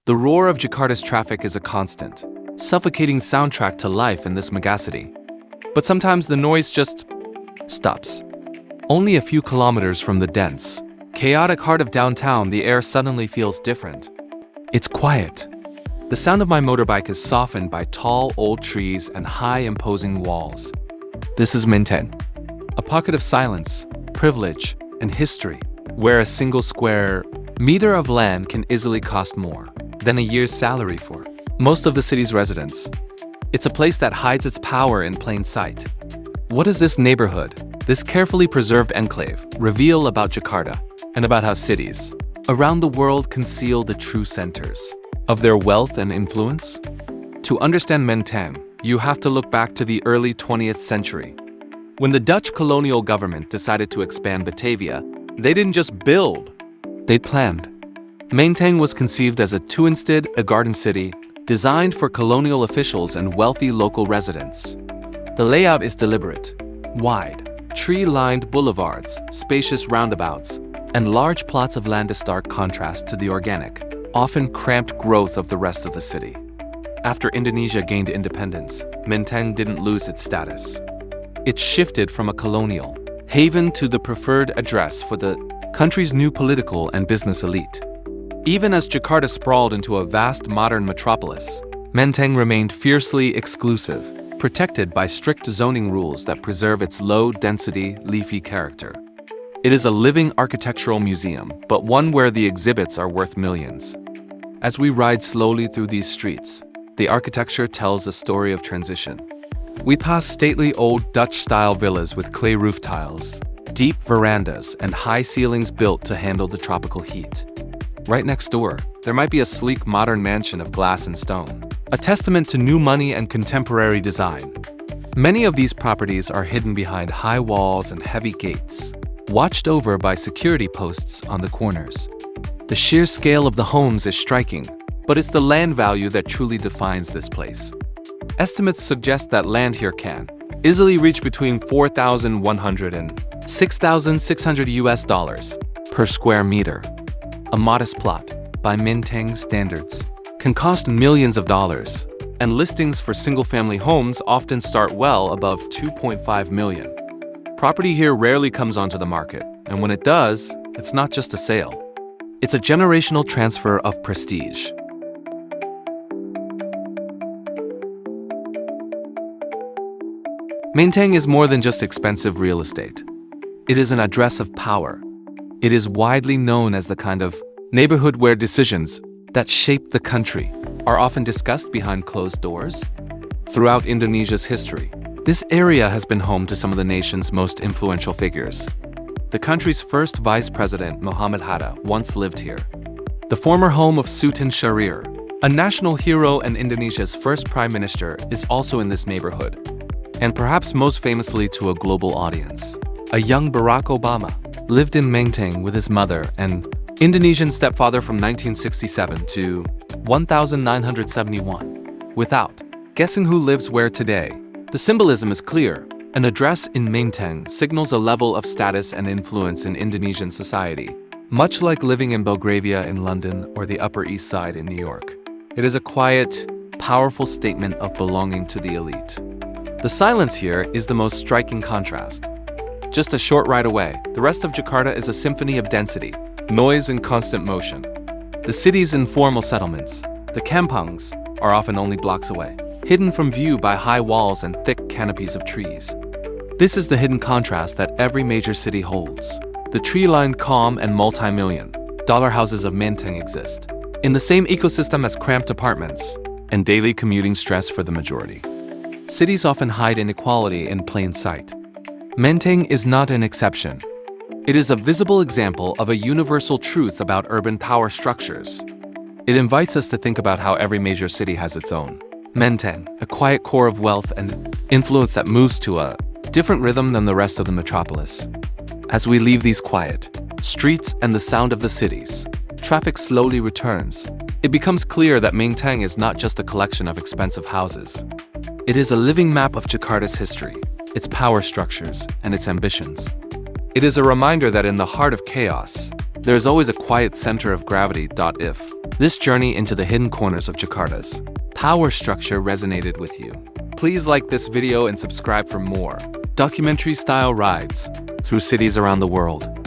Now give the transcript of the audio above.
The roar of Jakarta's traffic is a constant, suffocating soundtrack to life in this megacity. But sometimes the noise just stops. Only a few kilometers from the dense, chaotic heart of downtown, the air suddenly feels different. It's quiet. The sound of my motorbike is softened by tall, old trees and high, imposing walls. This is Menteng, a pocket of silence, privilege, and history, where a single square meter of land can easily cost more than a year's salary for most of the city's residents. It's a place that hides its power in plain sight. What does this neighborhood, this carefully preserved enclave, reveal about Jakarta and about how cities around the world conceal the true centers of their wealth and influence? To understand Menteng, you have to look back to the early 20th century. When the Dutch colonial government decided to expand Batavia, they didn't just build, they planned. Menteng was conceived as a tuinstad, a garden city, designed for colonial officials and wealthy local residents. The layout is deliberate, wide, tree-lined boulevards, spacious roundabouts, and large plots of land in stark contrast to the organic, often cramped growth of the rest of the city. After Indonesia gained independence, Menteng didn't lose its status. It shifted from a colonial haven to the preferred address for the country's new political and business elite. Even as Jakarta sprawled into a vast modern metropolis, Menteng remained fiercely exclusive, protected by strict zoning rules that preserve its low-density, leafy character. It is a living architectural museum, but one where the exhibits are worth millions. As we ride slowly through these streets, the architecture tells a story of transition. We pass stately old Dutch-style villas with clay roof tiles, deep verandas, and high ceilings built to handle the tropical heat. Right next door, there might be a sleek modern mansion of glass and stone, a testament to new money and contemporary design. Many of these properties are hidden behind high walls and heavy gates, watched over by security posts on the corners. The sheer scale of the homes is striking, but it's the land value that truly defines this place. Estimates suggest that land here can easily reach between $4,100 and $6,600 per square meter. A modest plot, by Menteng standards, can cost millions of dollars, and listings for single-family homes often start well above $2.5 million. Property here rarely comes onto the market, and when it does, it's not just a sale. It's a generational transfer of prestige. Menteng is more than just expensive real estate. It is an address of power. It is widely known as the kind of neighborhood where decisions that shape the country are often discussed behind closed doors. Throughout Indonesia's history, this area has been home to some of the nation's most influential figures. The country's first vice president, Muhammad Hatta, once lived here. The former home of Sultan Syahrir, a national hero and Indonesia's first prime minister, is also in this neighborhood. And perhaps most famously to a global audience, a young Barack Obama lived in Menteng with his mother and Indonesian stepfather from 1967 to 1971. Without guessing who lives where today, the symbolism is clear. An address in Menteng signals a level of status and influence in Indonesian society, much like living in Belgravia in London or the Upper East Side in New York. It is a quiet, powerful statement of belonging to the elite. The silence here is the most striking contrast. Just a short ride away, the rest of Jakarta is a symphony of density, noise, and constant motion. The city's informal settlements, the kampangs, are often only blocks away, hidden from view by high walls and thick canopies of trees. This is the hidden contrast that every major city holds. The tree-lined calm and multi-million-dollar houses of Menteng exist, in the same ecosystem as cramped apartments and daily commuting stress for the majority. Cities often hide inequality in plain sight. Menteng is not an exception. It is a visible example of a universal truth about urban power structures. It invites us to think about how every major city has its own Menteng, a quiet core of wealth and influence that moves to a different rhythm than the rest of the metropolis. As we leave these quiet streets and the sound of the cities, traffic slowly returns. It becomes clear that Menteng is not just a collection of expensive houses. It is a living map of Jakarta's history, its power structures, and its ambitions. It is a reminder that in the heart of chaos, there's always a quiet center of gravity. If this journey into the hidden corners of Jakarta's power structure resonated with you, please like this video and subscribe for more documentary-style rides through cities around the world.